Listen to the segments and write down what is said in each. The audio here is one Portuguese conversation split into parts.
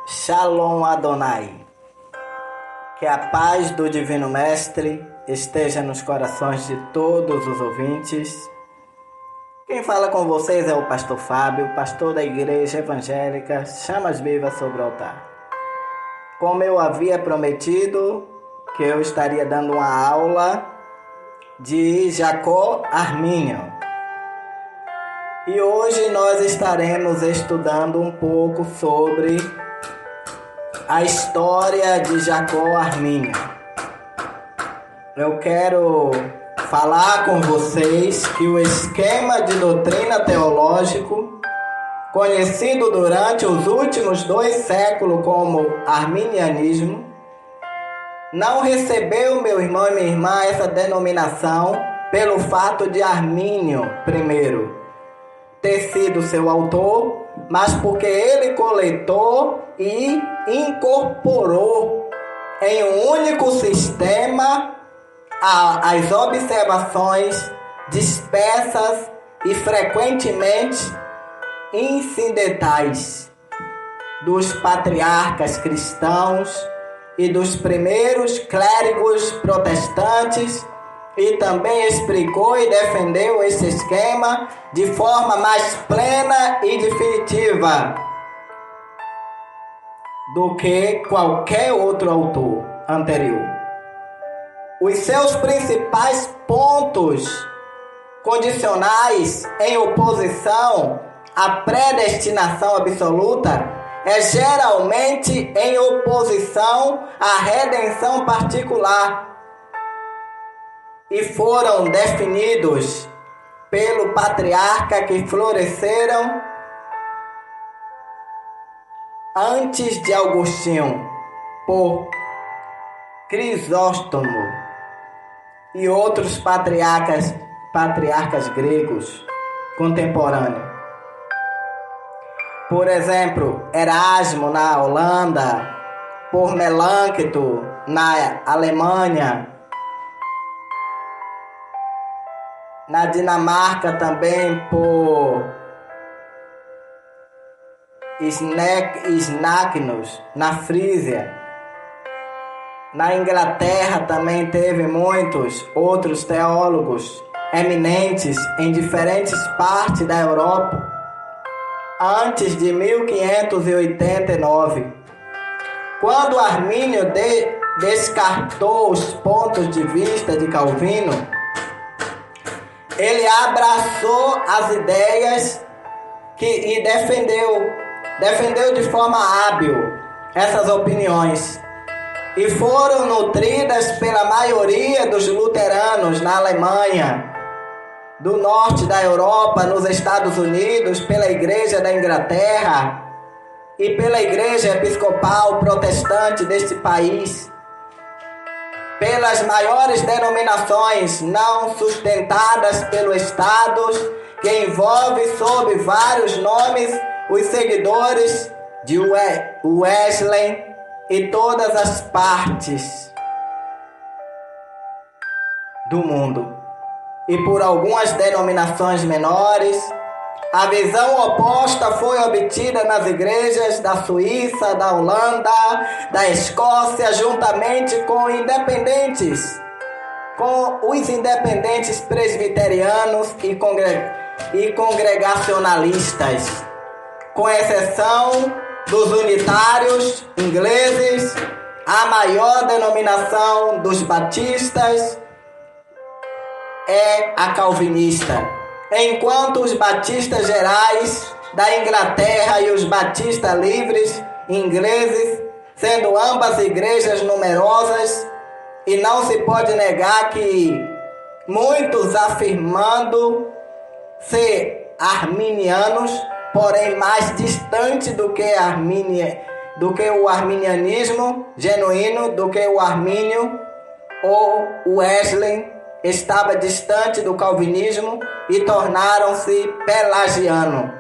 Shalom Adonai. Que a paz do Divino Mestre esteja nos corações de todos os ouvintes. Quem fala com vocês é o Pastor Fábio, pastor da Igreja Evangélica Chamas Vivas sobre o Altar. Como eu havia prometido que eu estaria dando uma aula de Jacó Armínio. E hoje nós estaremos estudando um pouco sobre a história de Jacó Armínio. Eu quero falar com vocês que o esquema de doutrina teológico, conhecido durante os últimos 2 séculos como arminianismo, não recebeu, meu irmão e minha irmã, essa denominação pelo fato de Armínio, primeiro, ter sido seu autor, mas porque ele coletou e incorporou em um único sistema as observações dispersas e frequentemente incidentais dos patriarcas cristãos e dos primeiros clérigos protestantes, e também explicou e defendeu esse esquema de forma mais plena e definitiva do que qualquer outro autor anterior. Os seus principais pontos condicionais em oposição à predestinação absoluta é geralmente em oposição à redenção particular, e foram definidos pelo patriarca que floresceram antes de Agostinho, por Crisóstomo e outros patriarcas gregos contemporâneos. Por exemplo, Erasmo na Holanda, por Melancto na Alemanha, na Dinamarca também por Snagnos, na Frísia. Na Inglaterra também teve muitos outros teólogos eminentes em diferentes partes da Europa antes de 1589. Quando Armínio descartou os pontos de vista de Calvino, ele abraçou as ideias e defendeu de forma hábil essas opiniões, e foram nutridas pela maioria dos luteranos na Alemanha, do norte da Europa, nos Estados Unidos, pela Igreja da Inglaterra e pela Igreja Episcopal Protestante deste país, pelas maiores denominações não sustentadas pelo Estado, que envolve sob vários nomes os seguidores de Wesley e todas as partes do mundo, e por algumas denominações menores. A visão oposta foi obtida nas igrejas da Suíça, da Holanda, da Escócia, juntamente com os independentes presbiterianos e congregacionalistas, com exceção dos unitários ingleses. A maior denominação dos batistas é a calvinista, enquanto os batistas gerais da Inglaterra e os batistas livres ingleses, sendo ambas igrejas numerosas, e não se pode negar que muitos afirmando ser arminianos, porém mais distante do que o arminianismo genuíno, do que o Armínio ou o Wesley, estava distante do calvinismo e tornaram-se pelagianos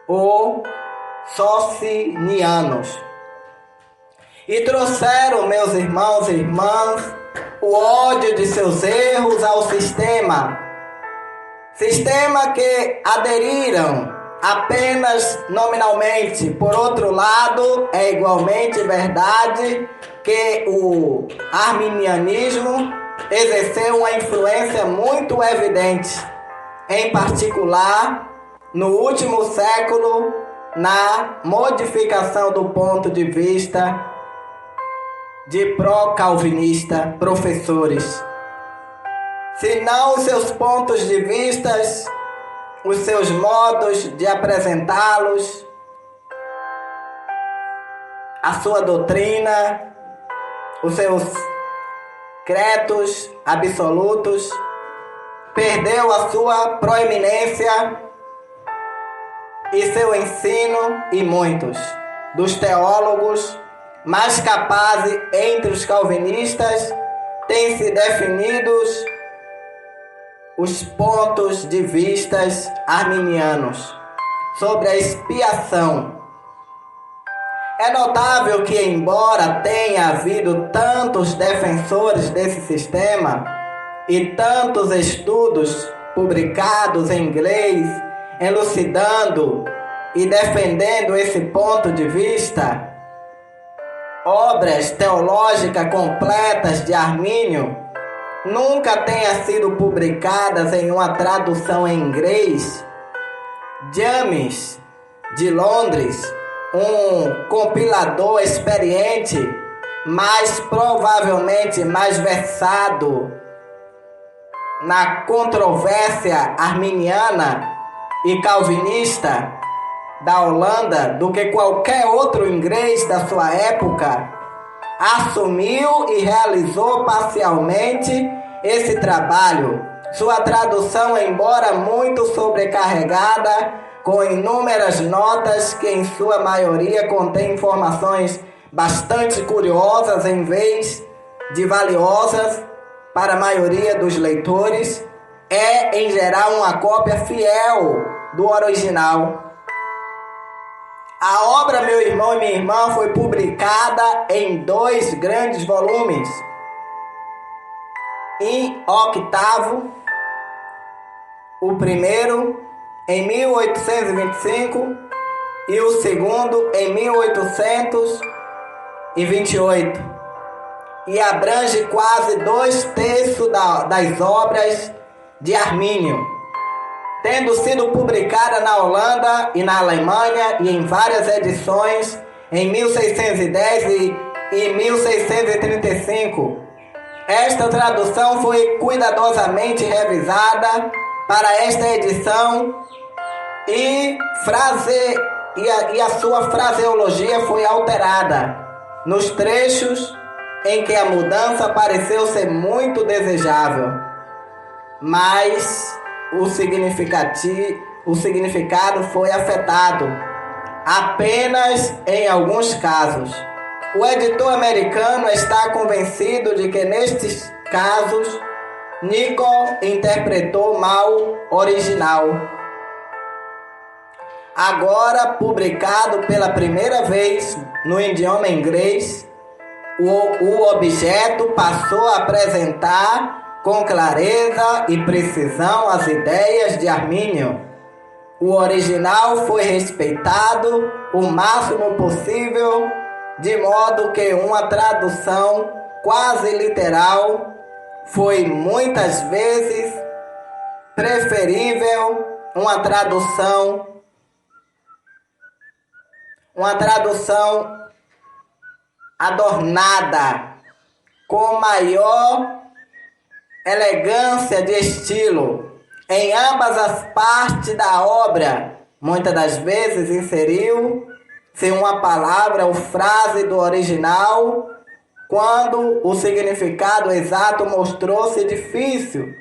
ou socinianos. E trouxeram, meus irmãos e irmãs, o ódio de seus erros ao sistema que aderiram apenas nominalmente. Por outro lado, é igualmente verdade que o arminianismo exerceu uma influência muito evidente, em particular no último século, na modificação do ponto de vista de pró-calvinista professores. Se não os seus pontos de vista, os seus modos de apresentá-los, a sua doutrina, os seus credos absolutos, perdeu a sua proeminência e seu ensino, e muitos dos teólogos mais capazes entre os calvinistas têm se definidos os pontos de vistas arminianos sobre a expiação. É notável que, embora tenha havido tantos defensores desse sistema e tantos estudos publicados em inglês elucidando e defendendo esse ponto de vista, obras teológicas completas de Armínio nunca tenham sido publicadas em uma tradução em inglês. James, de Londres, um compilador experiente, mas provavelmente mais versado na controvérsia arminiana e calvinista da Holanda do que qualquer outro inglês da sua época, assumiu e realizou parcialmente esse trabalho. Sua tradução, embora muito sobrecarregada, com inúmeras notas que em sua maioria contém informações bastante curiosas em vez de valiosas para a maioria dos leitores, é em geral uma cópia fiel do original. A obra, meu irmão e minha irmã, foi publicada em 2 grandes volumes, em octavo, o primeiro em 1825 e o segundo em 1828, e abrange quase 2/3 das obras de Armínio, tendo sido publicada na Holanda e na Alemanha e em várias edições em 1610 e 1635. Esta tradução foi cuidadosamente revisada para esta edição e a sua fraseologia foi alterada nos trechos em que a mudança pareceu ser muito desejável, mas o significado foi afetado apenas em alguns casos. O editor americano está convencido de que nestes casos Nicol interpretou mal o original. Agora publicado pela primeira vez no idioma inglês, o objeto passou a apresentar com clareza e precisão as ideias de Armínio. O original foi respeitado o máximo possível, de modo que uma tradução quase literal foi muitas vezes preferível uma tradução adornada com maior elegância de estilo. Em ambas as partes da obra, muitas das vezes inseriu-se uma palavra ou frase do original quando o significado exato mostrou-se difícil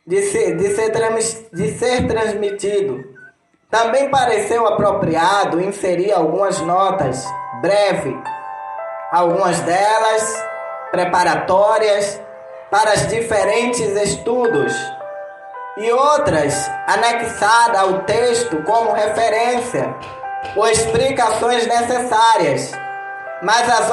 de ser transmitido. Também pareceu apropriado inserir algumas notas breves, algumas delas preparatórias para os diferentes estudos, e outras anexadas ao texto como referência ou explicações necessárias. Mas as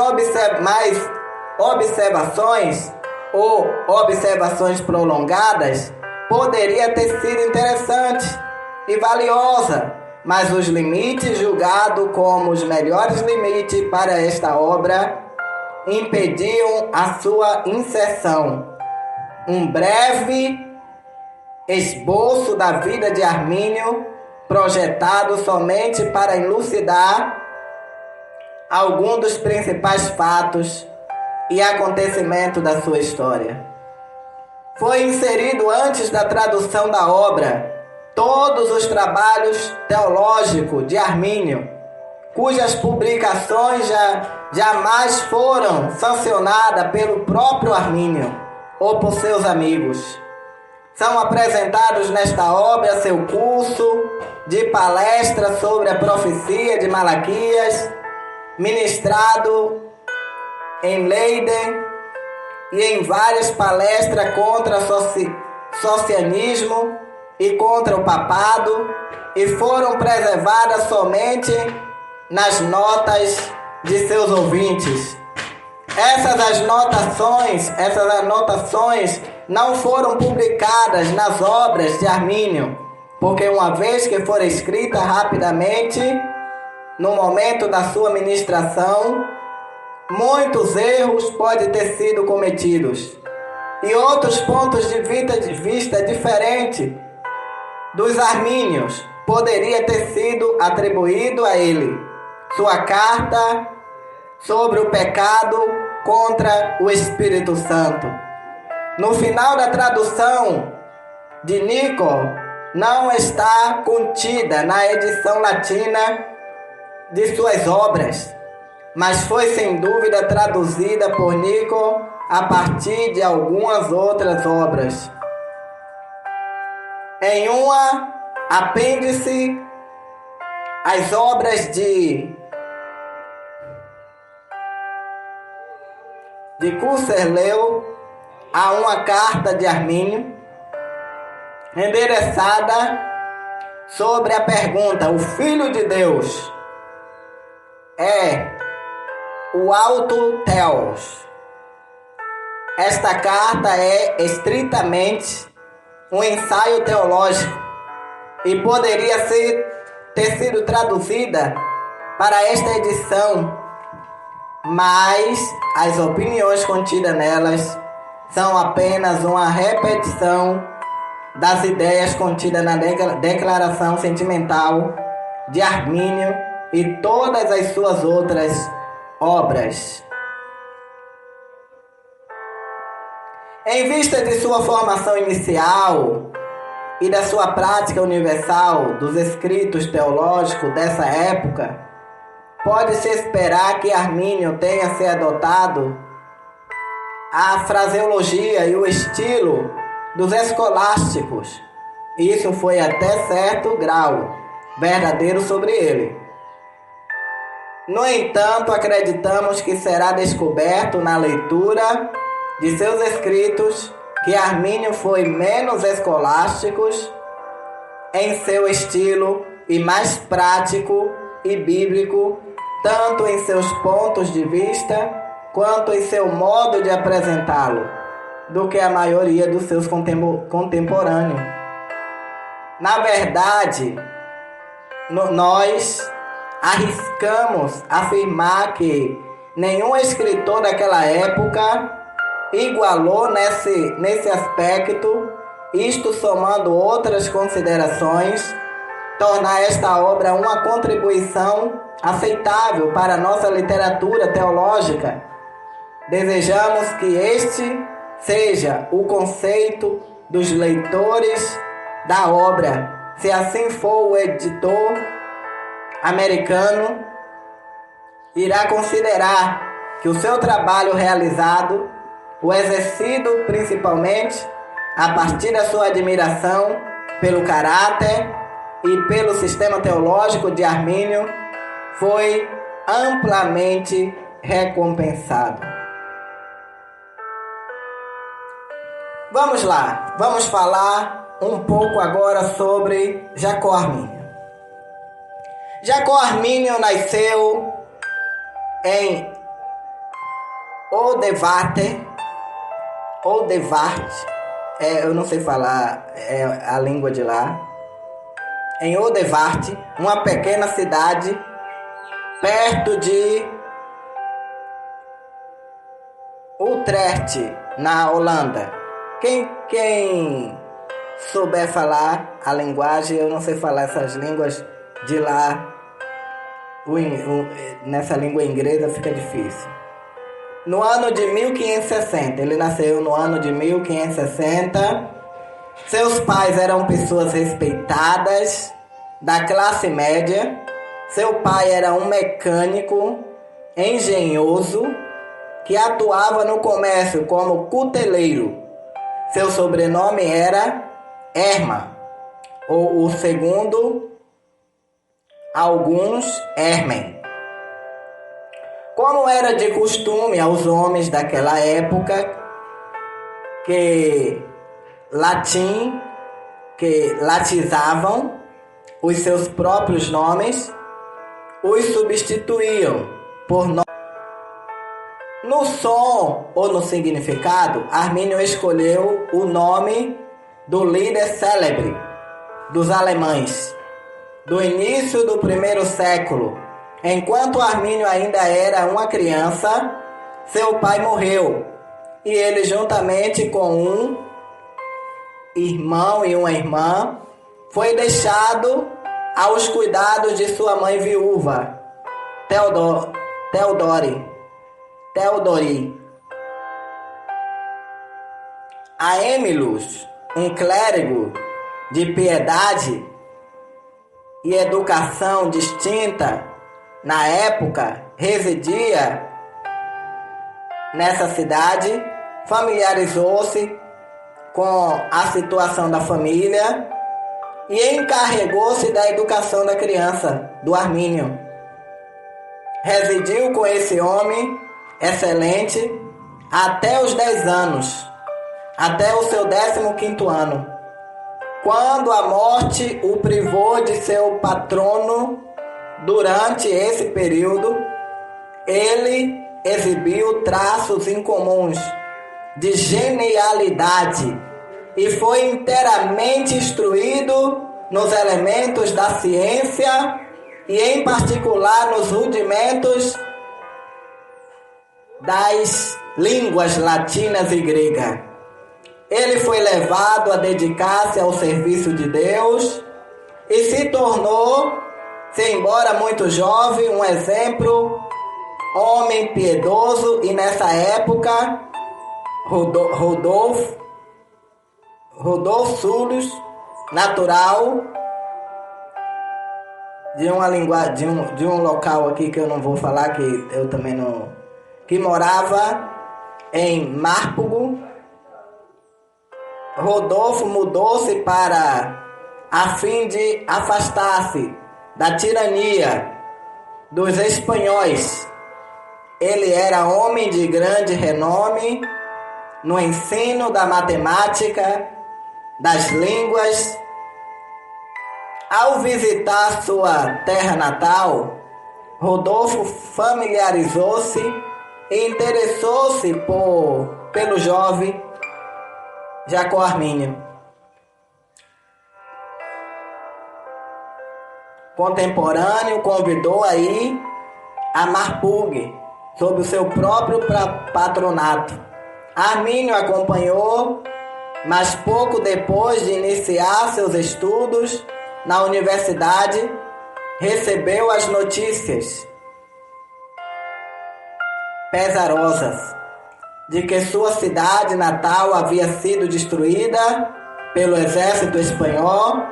observações ou observações prolongadas poderia ter sido interessante e valiosa mas os limites julgados como os melhores limites para esta obra impediam a sua inserção. Um breve esboço da vida de Armínio, projetado somente para elucidar alguns dos principais fatos e acontecimentos da sua história. Foi inserido antes da tradução da obra todos os trabalhos teológicos de Armínio, cujas publicações jamais foram sancionadas pelo próprio Armínio ou por seus amigos. São apresentados nesta obra seu curso de palestra sobre a profecia de Malaquias, ministrado em Leiden e em várias palestras contra o socianismo e contra o papado, e foram preservadas somente nas notas de seus ouvintes. Essas anotações não foram publicadas nas obras de Armínio, porque uma vez que foram escritas rapidamente, no momento da sua ministração, muitos erros podem ter sido cometidos e outros pontos de vista diferentes dos armínios poderia ter sido atribuído a ele. Sua carta sobre o pecado contra o Espírito Santo. No final da tradução de Nico, não está contida na edição latina de suas obras, mas foi sem dúvida traduzida por Nico a partir de algumas outras obras. Em uma apêndice, as obras de Curcerleu a uma carta de Armínio, endereçada sobre a pergunta: o Filho de Deus é o Alto Theos. Esta carta é estritamente um ensaio teológico e poderia ter sido traduzida para esta edição, mas as opiniões contidas nelas são apenas uma repetição das ideias contidas na declaração sentimental de Armínio e todas as suas outras obras. Em vista de sua formação inicial e da sua prática universal dos escritos teológicos dessa época, pode-se esperar que Armínio tenha se adotado a fraseologia e o estilo dos escolásticos. Isso foi até certo grau verdadeiro sobre ele. No entanto, acreditamos que será descoberto na leitura de seus escritos que Armínio foi menos escolástico em seu estilo e mais prático e bíblico, tanto em seus pontos de vista quanto em seu modo de apresentá-lo, do que a maioria dos seus contemporâneos. Na verdade, nós arriscamos afirmar que nenhum escritor daquela época igualou nesse aspecto, isto somando outras considerações, tornar esta obra uma contribuição aceitável para a nossa literatura teológica. Desejamos que este seja o conceito dos leitores da obra. Se assim for, o editor americano irá considerar que o seu trabalho realizado, o exercido principalmente a partir da sua admiração pelo caráter e pelo sistema teológico de Armínio, foi amplamente recompensado. Vamos lá, vamos falar um pouco agora sobre Jacó Armínio. Jacó Armínio nasceu em Oldevarte, eu não sei falar a língua de lá, em Odevaart, uma pequena cidade perto de Utrecht, na Holanda. Quem souber falar a linguagem, eu não sei falar essas línguas de lá, nessa língua inglesa fica difícil. No ano de 1560, ele nasceu no ano de 1560. Seus pais eram pessoas respeitadas, da classe média. Seu pai era um mecânico engenhoso que atuava no comércio como cuteleiro. Seu sobrenome era Hermann, ou o segundo, alguns, Hermann. Como era de costume aos homens daquela época, que latizavam os seus próprios nomes, os substituíam por nomes. No som ou no significado, Armínio escolheu o nome do líder célebre dos alemães do início do primeiro século. Enquanto Armínio ainda era uma criança, seu pai morreu e ele, juntamente com um irmão e uma irmã, foi deixado aos cuidados de sua mãe viúva, Theodori. Aemilius, um clérigo de piedade e educação distinta na época, residia nessa cidade, familiarizou-se com a situação da família e encarregou-se da educação da criança, do Armínio. Residiu com esse homem excelente até os 10 anos, até o seu 15º ano, quando a morte o privou de seu patrono. Durante esse período, ele exibiu traços incomuns de genialidade e foi inteiramente instruído nos elementos da ciência e, em particular, nos rudimentos das línguas latinas e grega. Ele foi levado a dedicar-se ao serviço de Deus e se tornou, embora muito jovem, um exemplo, homem piedoso. E nessa época, Rodolfo Sulos, natural de uma linguagem, de um local aqui que eu não vou falar, que eu também não, que morava em Marburgo. Rodolfo mudou-se a fim de afastar-se da tirania dos espanhóis. Ele era homem de grande renome no ensino da matemática, das línguas. Ao visitar sua terra natal, Rodolfo familiarizou-se e interessou-se pelo jovem Jacó Armínio. Contemporâneo, convidou a ir a Marburg sob o seu próprio patronato. Armínio acompanhou, mas pouco depois de iniciar seus estudos na universidade, recebeu as notícias pesarosas de que sua cidade natal havia sido destruída pelo exército espanhol.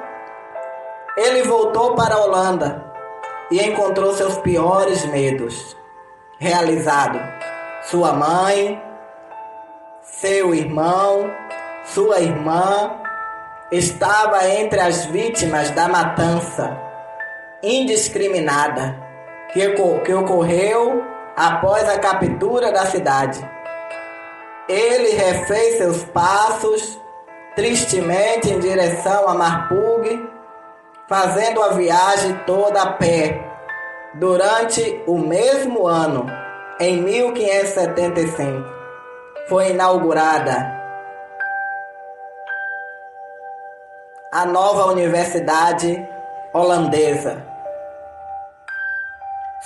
Ele voltou para a Holanda e encontrou seus piores medos realizados. Sua mãe, seu irmão, sua irmã estava entre as vítimas da matança indiscriminada que ocorreu após a captura da cidade. Ele refez seus passos tristemente em direção a Marburg, fazendo a viagem toda a pé. Durante o mesmo ano, em 1575, foi inaugurada a nova Universidade holandesa,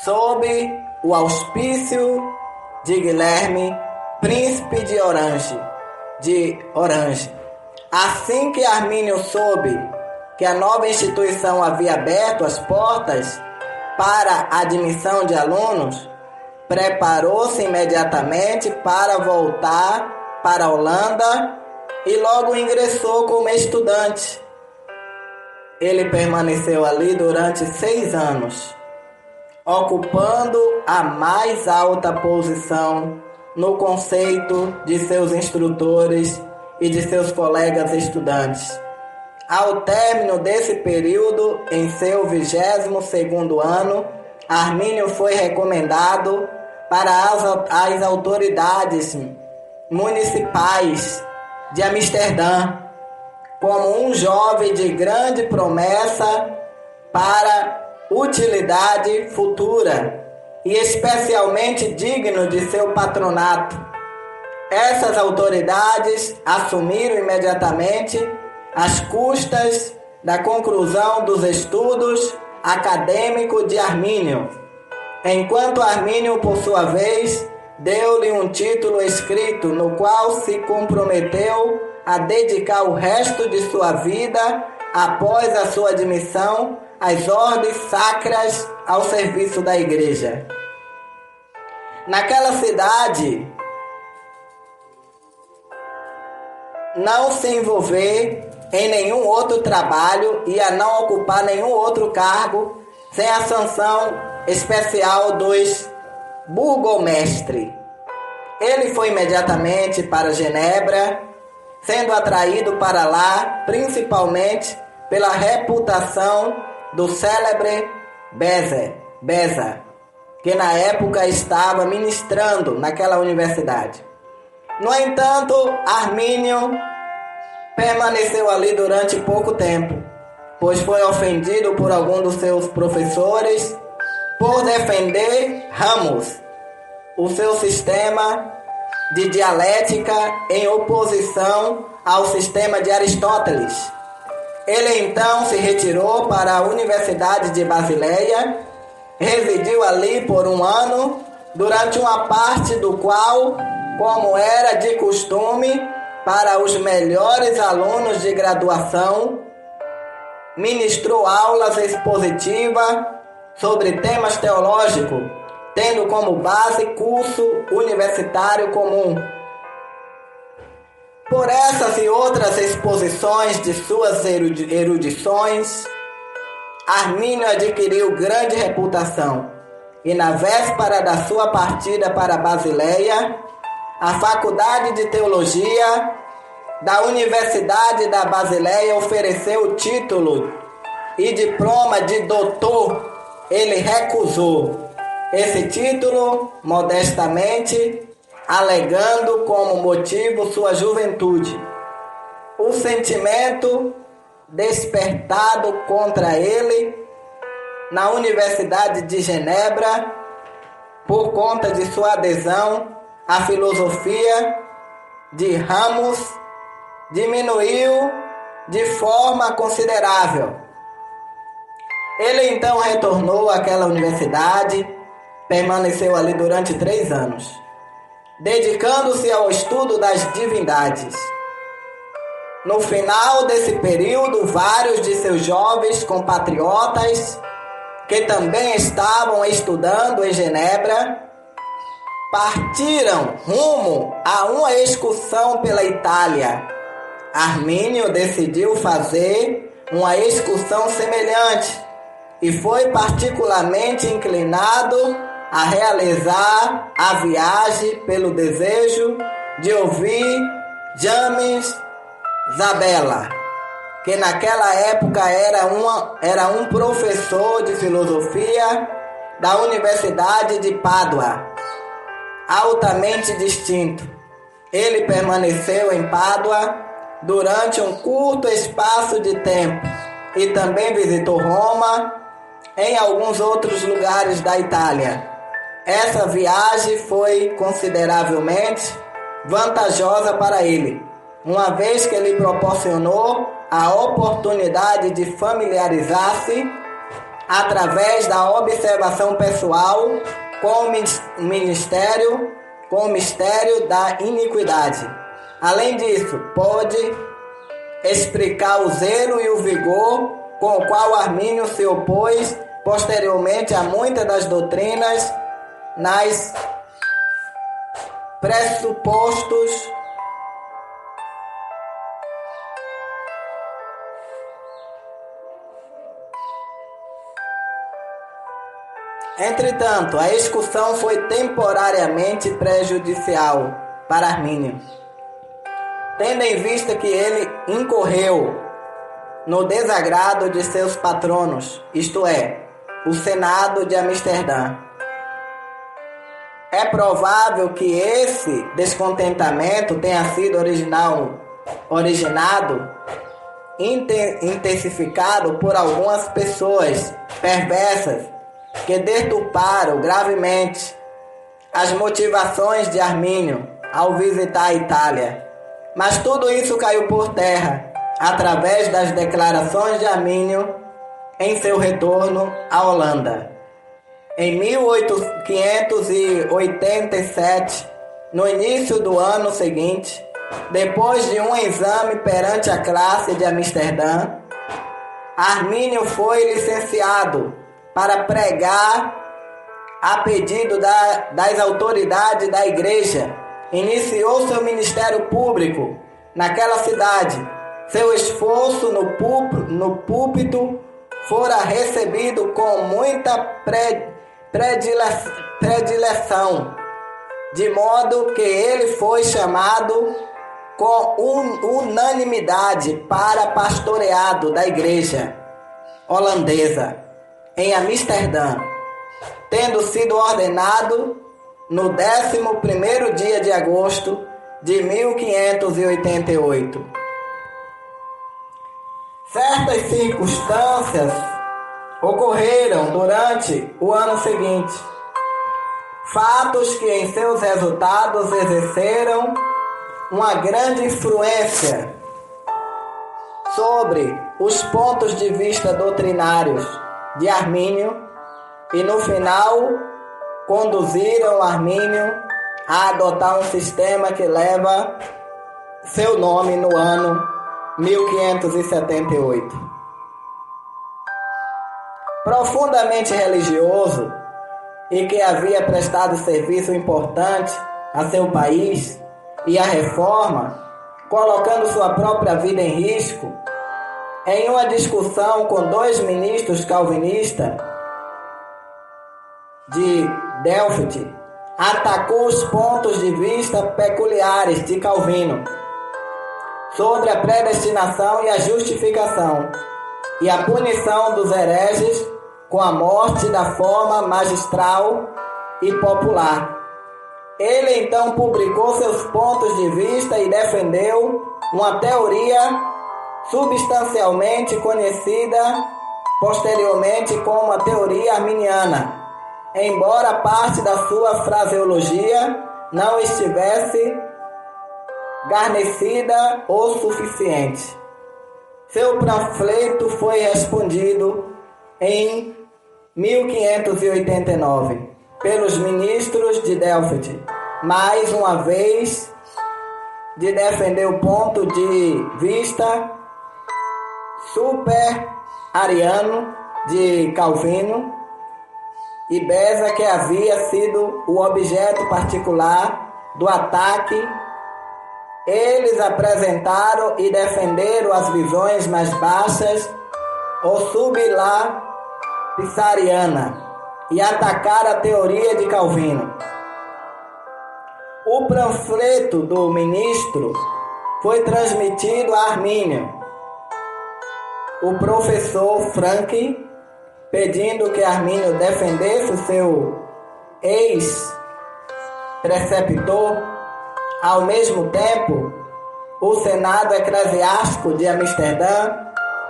sob o auspício de Guilherme, príncipe de Orange. Assim que Armínio soube que a nova instituição havia aberto as portas para a admissão de alunos, preparou-se imediatamente para voltar para a Holanda e logo ingressou como estudante. Ele permaneceu ali durante 6 anos, ocupando a mais alta posição no conceito de seus instrutores e de seus colegas estudantes. Ao término desse período, em seu 22º ano, Armínio foi recomendado para as autoridades municipais de Amsterdã como um jovem de grande promessa para utilidade futura e especialmente digno de seu patronato. Essas autoridades assumiram imediatamente as custas da conclusão dos estudos acadêmicos de Armínio, enquanto Armínio, por sua vez, deu-lhe um título escrito no qual se comprometeu a dedicar o resto de sua vida, após a sua admissão, às ordens sacras ao serviço da igreja. Naquela cidade, não se envolver em nenhum outro trabalho e a não ocupar nenhum outro cargo sem a sanção especial dos burgomestres. Ele foi imediatamente para Genebra, sendo atraído para lá principalmente pela reputação do célebre Beza, que na época estava ministrando naquela universidade. No entanto, Armínio permaneceu ali durante pouco tempo, pois foi ofendido por algum dos seus professores por defender Ramos, o seu sistema de dialética em oposição ao sistema de Aristóteles. Ele então se retirou para a Universidade de Basileia, residiu ali por 1 ano, durante uma parte do qual, como era de costume para os melhores alunos de graduação, ministrou aulas expositivas sobre temas teológicos, tendo como base curso universitário comum. Por essas e outras exposições de suas erudições, Armínio adquiriu grande reputação, e na véspera da sua partida para Basileia, a Faculdade de Teologia da Universidade da Basileia ofereceu o título e diploma de doutor. Ele recusou esse título modestamente, alegando como motivo sua juventude. O sentimento despertado contra ele na Universidade de Genebra, por conta de sua adesão à filosofia de Ramos, diminuiu de forma considerável. Ele então retornou àquela universidade, permaneceu ali durante 3 anos, dedicando-se ao estudo das divindades. No final desse período, vários de seus jovens compatriotas, que também estavam estudando em Genebra, partiram rumo a uma excursão pela Itália. Armínio decidiu fazer uma excursão semelhante e foi particularmente inclinado a realizar a viagem pelo desejo de ouvir James Zabella, que naquela época era um professor de filosofia da Universidade de Pádua, altamente distinto. Ele permaneceu em Pádua durante um curto espaço de tempo e também visitou Roma em alguns outros lugares da Itália. Essa viagem foi consideravelmente vantajosa para ele, uma vez que lhe proporcionou a oportunidade de familiarizar-se através da observação pessoal com o mistério da iniquidade. Além disso, pode explicar o zelo e o vigor com o qual Armínio se opôs posteriormente a muitas das doutrinas nas pressupostos Entretanto, a excursão foi temporariamente prejudicial para Armínio, tendo em vista que ele incorreu no desagrado de seus patronos, isto é, o Senado de Amsterdã. É provável que esse descontentamento tenha sido intensificado por algumas pessoas perversas que deturparam gravemente as motivações de Armínio ao visitar a Itália. Mas tudo isso caiu por terra através das declarações de Armínio em seu retorno à Holanda. Em 1587, no início do ano seguinte, depois de um exame perante a classe de Amsterdã, Armínio foi licenciado para pregar a pedido das autoridades da igreja. Iniciou seu ministério público naquela cidade. Seu esforço no púlpito fora recebido com muita predileção, de modo que ele foi chamado com unanimidade para pastoreado da igreja holandesa em Amsterdã, tendo sido ordenado no 11º dia de agosto de 1588. Certas circunstâncias ocorreram durante o ano seguinte, fatos que em seus resultados exerceram uma grande influência sobre os pontos de vista doutrinários de Armínio e no final conduziram Armínio a adotar um sistema que leva seu nome no ano 1578. Profundamente religioso e que havia prestado serviço importante a seu país e à reforma, colocando sua própria vida em risco, em uma discussão com dois ministros calvinistas de Delft, atacou os pontos de vista peculiares de Calvino sobre a predestinação e a justificação e a punição dos hereges com a morte da forma magistral e popular. Ele então publicou seus pontos de vista e defendeu uma teoria substancialmente conhecida posteriormente como a teoria arminiana, embora parte da sua fraseologia não estivesse garnecida o suficiente. Seu panfleto foi respondido em 1589 pelos ministros de Delft, mais uma vez de defender o ponto de vista super-ariano de Calvino e Beza, que havia sido o objeto particular do ataque. Eles apresentaram e defenderam as visões mais baixas ou sublapsariana e atacaram a teoria de Calvino. O panfleto do ministro foi transmitido a Armínio, o professor Frank, pedindo que Armínio defendesse o seu ex-preceptor. Ao mesmo tempo, o Senado Eclesiástico de Amsterdã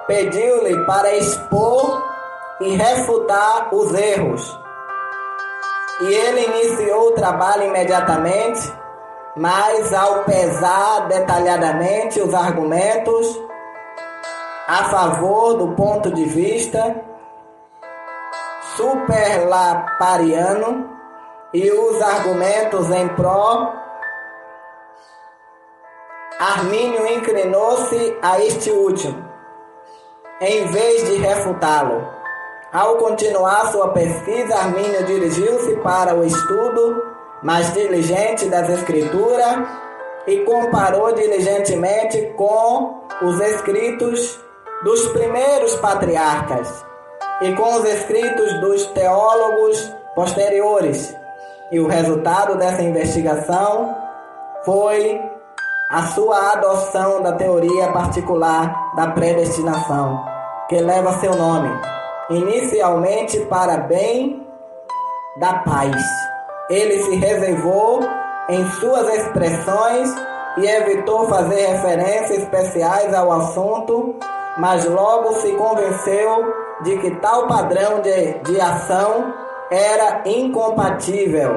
pediu-lhe para expor e refutar os erros. E ele iniciou o trabalho imediatamente mas ao pesar detalhadamente os argumentos a favor do ponto de vista superlapariano e os argumentos em pró, Armínio inclinou-se a este último, em vez de refutá-lo. Ao continuar sua pesquisa, Armínio dirigiu-se para o estudo mais diligente das Escrituras e comparou diligentemente com os escritos dos primeiros patriarcas e com os escritos dos teólogos posteriores. E o resultado dessa investigação foi a sua adoção da teoria particular da predestinação, que leva seu nome, inicialmente para bem da paz. Ele se reservou em suas expressões e evitou fazer referências especiais ao assunto, mas logo se convenceu de que tal padrão de ação era incompatível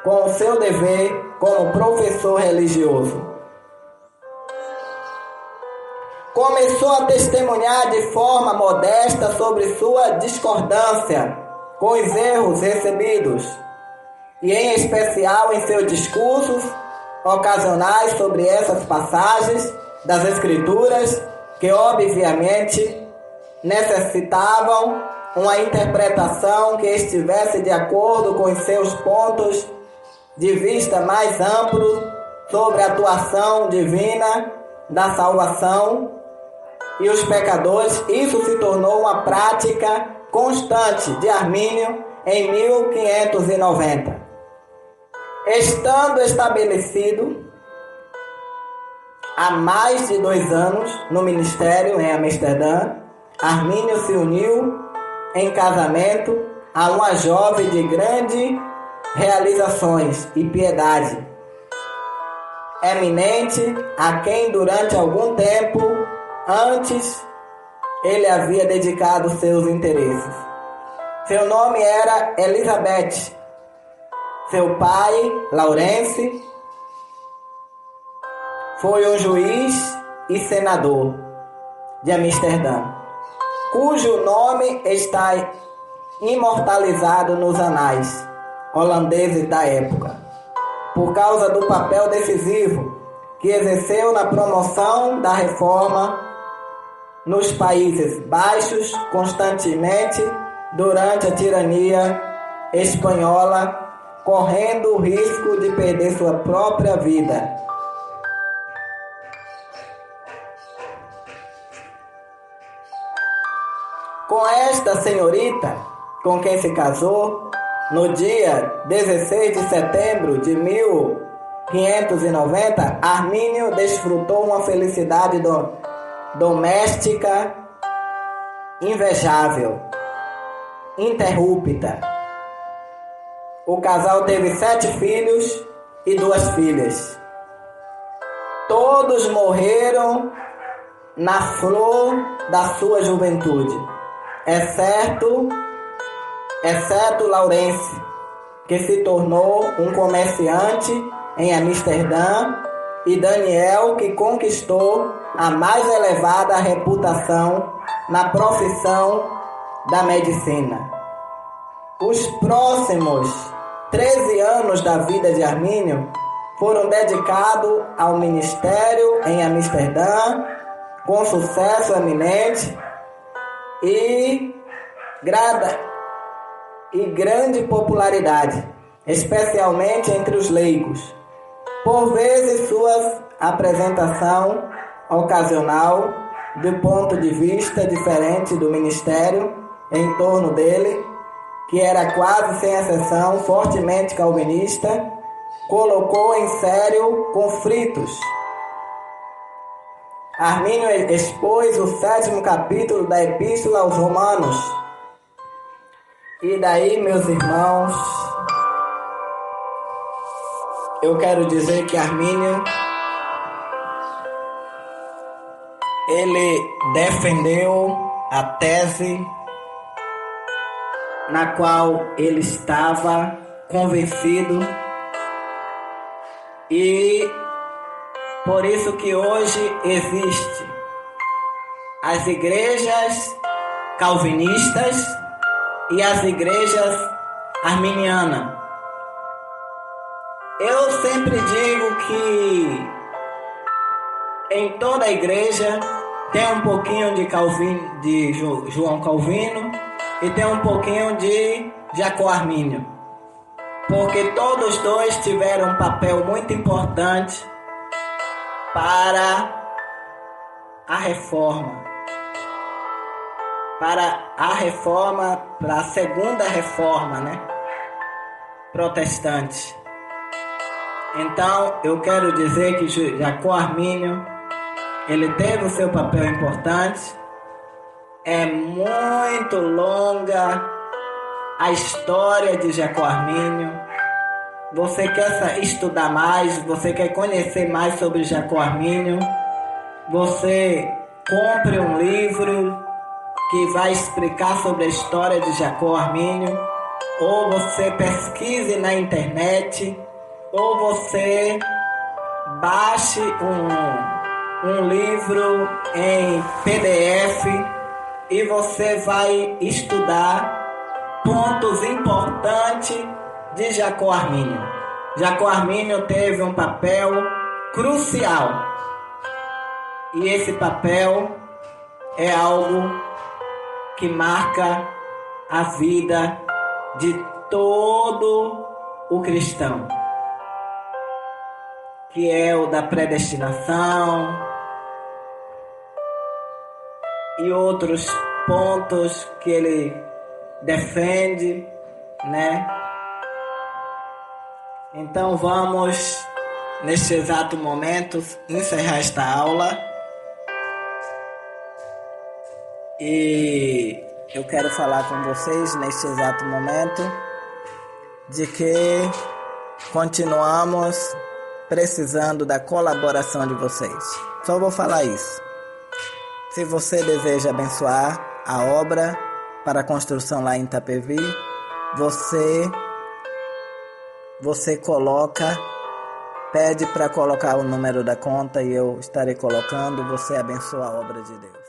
com o seu dever como professor religioso. Começou a testemunhar de forma modesta sobre sua discordância com os erros recebidos, e em especial em seus discursos ocasionais sobre essas passagens das Escrituras que obviamente necessitavam uma interpretação que estivesse de acordo com os seus pontos de vista mais amplos sobre a atuação divina da salvação e os pecadores. Isso se tornou uma prática constante de Armínio em 1590. Estando estabelecido há mais de 2 anos no ministério em Amsterdã, Armínio se uniu em casamento a uma jovem de grandes realizações e piedade, eminente, a quem durante algum tempo antes ele havia dedicado seus interesses. Seu nome era Elizabeth. Seu pai, Laurence, foi um juiz e senador de Amsterdã, cujo nome está imortalizado nos anais holandeses da época, por causa do papel decisivo que exerceu na promoção da reforma nos Países Baixos, constantemente durante a tirania espanhola, correndo o risco de perder sua própria vida. Com esta senhorita, com quem se casou, no dia 16 de setembro de 1590, Armínio desfrutou uma felicidade doméstica invejável, interrupta. O casal teve 7 filhos e 2 filhas. Todos morreram na flor da sua juventude, exceto Laurence, que se tornou um comerciante em Amsterdã, e Daniel, que conquistou a mais elevada reputação na profissão da medicina. Os próximos 13 anos da vida de Armínio foram dedicados ao ministério em Amsterdã, com sucesso eminente e grande popularidade, especialmente entre os leigos. Por vezes, sua apresentação ocasional, de ponto de vista diferente do ministério em torno dele, que era quase sem exceção fortemente calvinista, colocou em sério conflitos. Armínio expôs o 7º capítulo da Epístola aos Romanos. E daí, meus irmãos, eu quero dizer que Armínio, ele defendeu a tese na qual ele estava convencido E por isso que hoje existe as igrejas calvinistas e as igrejas arminianas. Eu sempre digo que em toda a igreja tem um pouquinho de Calvino, de João Calvino, e tem um pouquinho de Jacó Armínio, porque todos dois tiveram um papel muito importante para a reforma, para a segunda reforma, né? Protestante. Então, eu quero dizer que Jacó Armínio, ele teve o seu papel importante. É muito longa a história de Jacó Armínio. Você quer estudar mais, você quer conhecer mais sobre Jacó Armínio, você compre um livro que vai explicar sobre a história de Jacó Armínio, ou você pesquise na internet, ou você baixe um livro em PDF e você vai estudar pontos importantes de Jacó Armínio. Jacó Armínio teve um papel crucial, e esse papel é algo que marca a vida de todo o cristão, que é o da predestinação e outros pontos que ele defende, né? Então vamos, neste exato momento, encerrar esta aula. E eu quero falar com vocês neste exato momento de que continuamos precisando da colaboração de vocês. Só vou falar isso. Se você deseja abençoar a obra para a construção lá em Itapevi, você pede para colocar o número da conta e eu estarei colocando, você abençoa a obra de Deus.